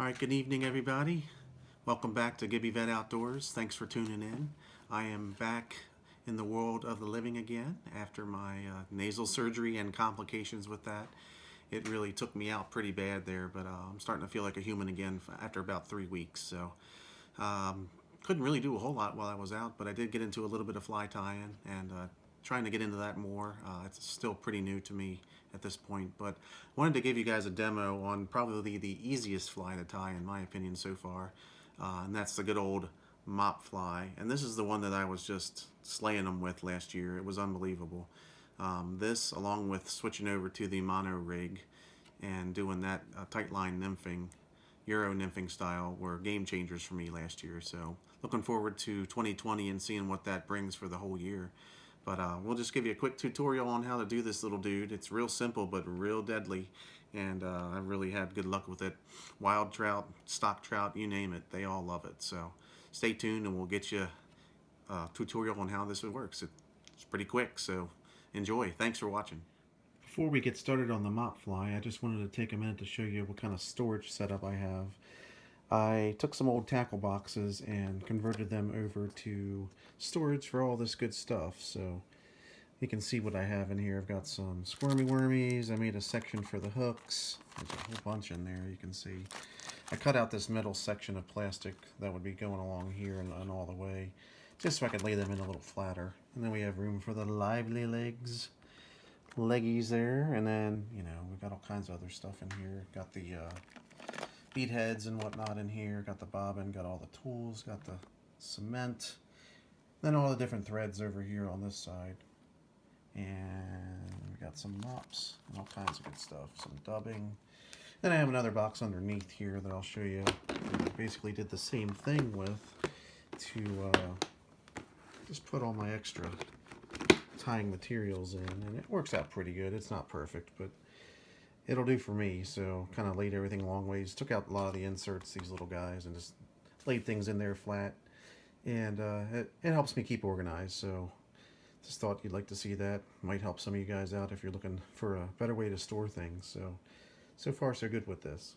Alright, good evening everybody. Welcome back to Gibby Vet Outdoors. Thanks for tuning in. I am back in the world of the living again after my nasal surgery and complications with that. It really took me out pretty bad there, but I'm starting to feel like a human again after about 3 weeks. So couldn't really do a whole lot while I was out, but I did get into a little bit of fly tying and trying to get into that more. It's still pretty new to me at this point, but wanted to give you guys a demo on probably the easiest fly to tie in my opinion so far, and that's the good old Mop Fly. And this is the one that I was just slaying them with last year. It was unbelievable. This, along with switching over to the mono rig and doing that tight line nymphing, Euro nymphing style, were game changers for me last year. So looking forward to 2020 and seeing what that brings for the whole year. But we'll just give you a quick tutorial on how to do this little dude. It's real simple but real deadly, and I've really had good luck with it. Wild trout, stock trout, you name it, they all love it. So stay tuned and we'll get you a tutorial on how this works. It's pretty quick, so enjoy. Thanks for watching. Before we get started on the Mop Fly, I just wanted to take a minute to show you what kind of storage setup I have. I took some old tackle boxes and converted them over to storage for all this good stuff. So you can see what I have in here. I've got some squirmy wormies. I made a section for the hooks. There's a whole bunch in there, you can see. I cut out this middle section of plastic that would be going along here and all the way, just so I could lay them in a little flatter. And then we have room for the lively legs. Leggies there, and then, you know, we've got all kinds of other stuff in here. Got the bead heads and whatnot in here, got the bobbin, got all the tools, got the cement, then all the different threads over here on this side, and we got some mops and all kinds of good stuff, some dubbing. Then I have another box underneath here that I'll show you. I basically did the same thing with to just put all my extra tying materials in, and it works out pretty good. It's not perfect, but it'll do for me. So kind of laid everything long ways, took out a lot of the inserts, these little guys, and just laid things in there flat, and it helps me keep organized. So just thought you'd like to see that. Might help some of you guys out if you're looking for a better way to store things. So far so good with this.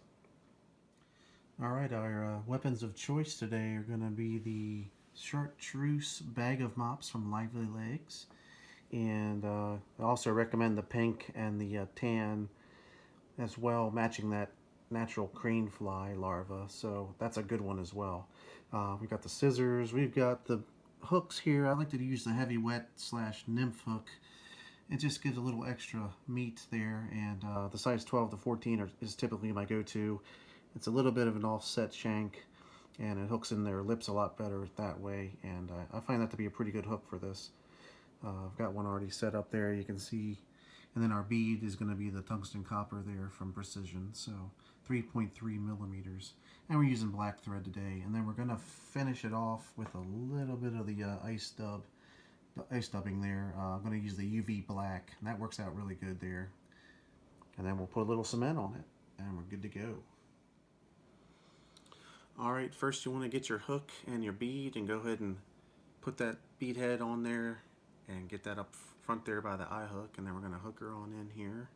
Alright, our weapons of choice today are going to be the chartreuse bag of mops from Lively Legs. And I also recommend the pink and the tan as well, matching that natural crane fly larva. So that's a good one as well. We've got the scissors, we've got the hooks here. I like to use the heavy wet / nymph hook. It just gives a little extra meat there, and the size 12 to 14 is typically my go-to. It's a little bit of an offset shank, and it hooks in their lips a lot better that way, and I find that to be a pretty good hook for this. I've got one already set up there, you can see. And then our bead is going to be the tungsten copper there from Precision, so 3.3 millimeters. And we're using black thread today. And then we're going to finish it off with a little bit of the ice dubbing there. I'm going to use the UV black, and that works out really good there. And then we'll put a little cement on it, and we're good to go. Alright, first you want to get your hook and your bead and go ahead and put that bead head on there and get that up front there by the eye hook, and then we're going to hook her on in here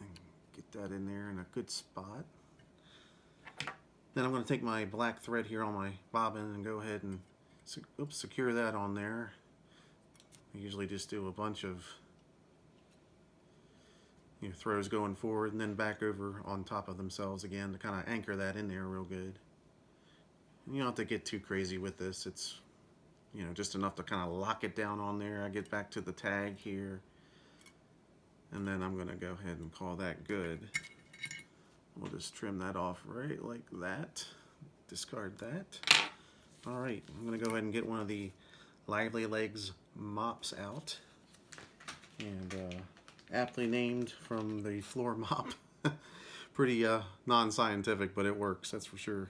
and get that in there in a good spot. Then I'm going to take my black thread here on my bobbin and go ahead and secure that on there. I usually just do a bunch of throws going forward and then back over on top of themselves again to kind of anchor that in there real good. And you don't have to get too crazy with this. It's just enough to kind of lock it down on there. I get back to the tag here, and then I'm going to go ahead and call that good. We'll just trim that off right like that. Discard that. Alright, I'm going to go ahead and get one of the Lively Legs mops out. And aptly named from the floor mop. Pretty non-scientific, but it works, that's for sure.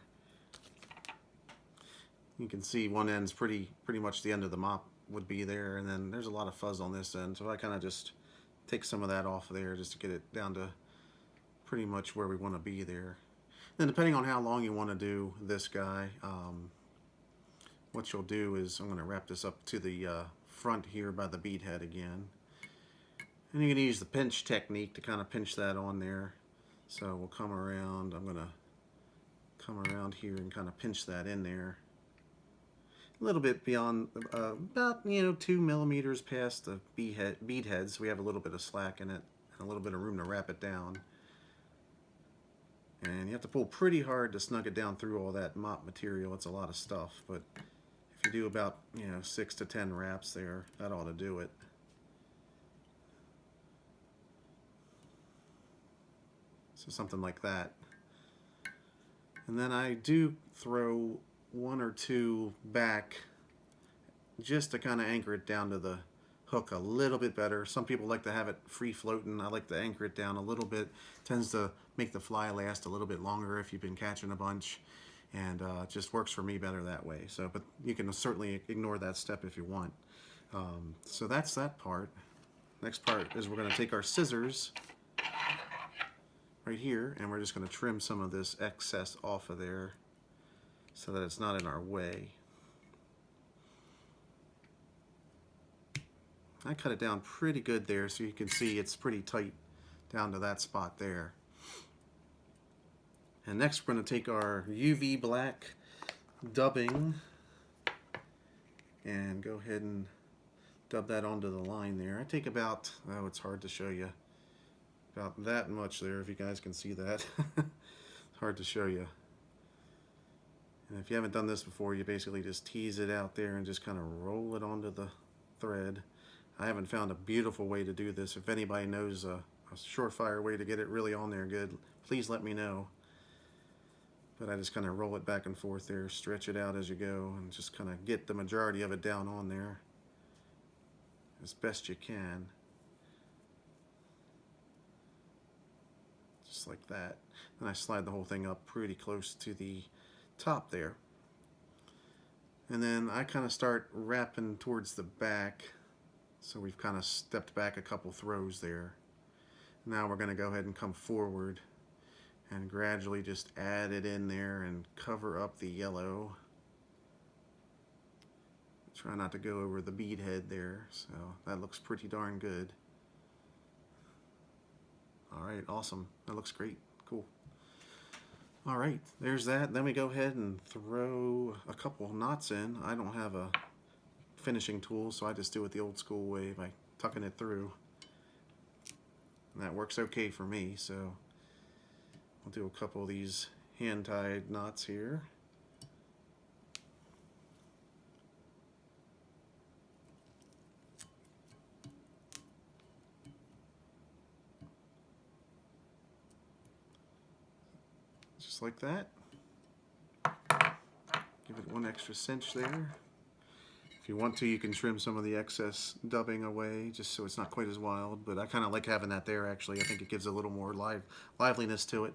You can see one end's pretty much the end of the mop would be there, and then there's a lot of fuzz on this end, so I kind of just take some of that off there just to get it down to pretty much where we want to be there. Then depending on how long you want to do this guy, what you'll do is I'm going to wrap this up to the front here by the bead head again, and you can use the pinch technique to kind of pinch that on there So we'll come around. I'm gonna come around here and kind of pinch that in there. A little bit beyond, about 2 millimeters past the bead heads. We have a little bit of slack in it and a little bit of room to wrap it down. And you have to pull pretty hard to snug it down through all that mop material. It's a lot of stuff, but if you do about 6 to 10 wraps there, that ought to do it. So something like that. And then I do throw 1 or 2 back just to kind of anchor it down to the hook a little bit better. Some people like to have it free floating. I like to anchor it down a little bit. Tends to make the fly last a little bit longer if you've been catching a bunch, and it just works for me better that way. So, but you can certainly ignore that step if you want. So that's that part. Next part is we're going to take our scissors right here, and we're just going to trim some of this excess off of there so that it's not in our way. I cut it down pretty good there, so you can see it's pretty tight down to that spot there. And next we're going to take our UV black dubbing and go ahead and dub that onto the line there. I take about, oh, it's hard to show you, about that much there, if you guys can see that. It's hard to show you. And if you haven't done this before, you basically just tease it out there and just kind of roll it onto the thread. I haven't found a beautiful way to do this. If anybody knows a surefire way to get it really on there good, please let me know. But I just kind of roll it back and forth there, stretch it out as you go, and just kind of get the majority of it down on there as best you can. Just like that. And I slide the whole thing up pretty close to the top there. And then I kind of start wrapping towards the back. So we've kind of stepped back a couple throws there. Now we're going to go ahead and come forward and gradually just add it in there and cover up the yellow. Try not to go over the bead head there, so that looks pretty darn good. Alright, awesome. That looks great. Cool. Alright, there's that. Then we go ahead and throw a couple knots in. I don't have a finishing tool, so I just do it the old school way by tucking it through. And that works okay for me, so I'll do a couple of these hand-tied knots here. Just like that. Give it one extra cinch there. If you want to, you can trim some of the excess dubbing away just so it's not quite as wild, but I kind of like having that there actually. I think it gives a little more liveliness to it.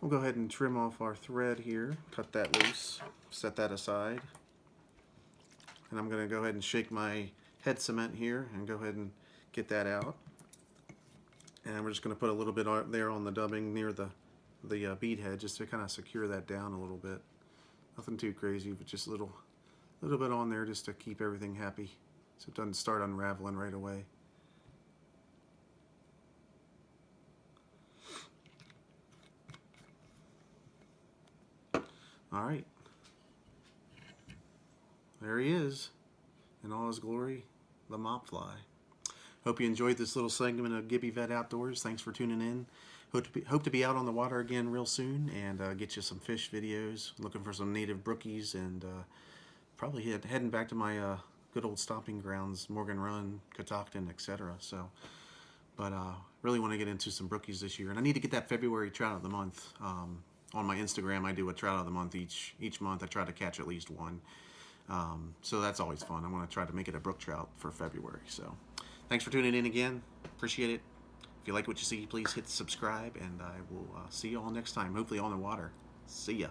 We'll go ahead and trim off our thread here, cut that loose, set that aside. And I'm going to go ahead and shake my head cement here and go ahead and get that out. And we're just going to put a little bit there on the dubbing near the bead head just to kind of secure that down a little bit. Nothing too crazy, but just a little bit on there just to keep everything happy so it doesn't start unraveling right away. Alright, there he is in all his glory, the Mop Fly. Hope you enjoyed this little segment of Gibby Vet Outdoors. Thanks for tuning in. Hope to be out on the water again real soon and get you some fish videos. Looking for some native brookies and probably heading back to my good old stomping grounds, Morgan Run, Catoctin, etc. So, but really want to get into some brookies this year, and I need to get that February trout of the month. On my Instagram, I do a trout of the month each month. I try to catch at least one. So that's always fun. I want to try to make it a brook trout for February. So thanks for tuning in again. Appreciate it. If you like what you see, please hit subscribe, and I will see you all next time, hopefully on the water. See ya.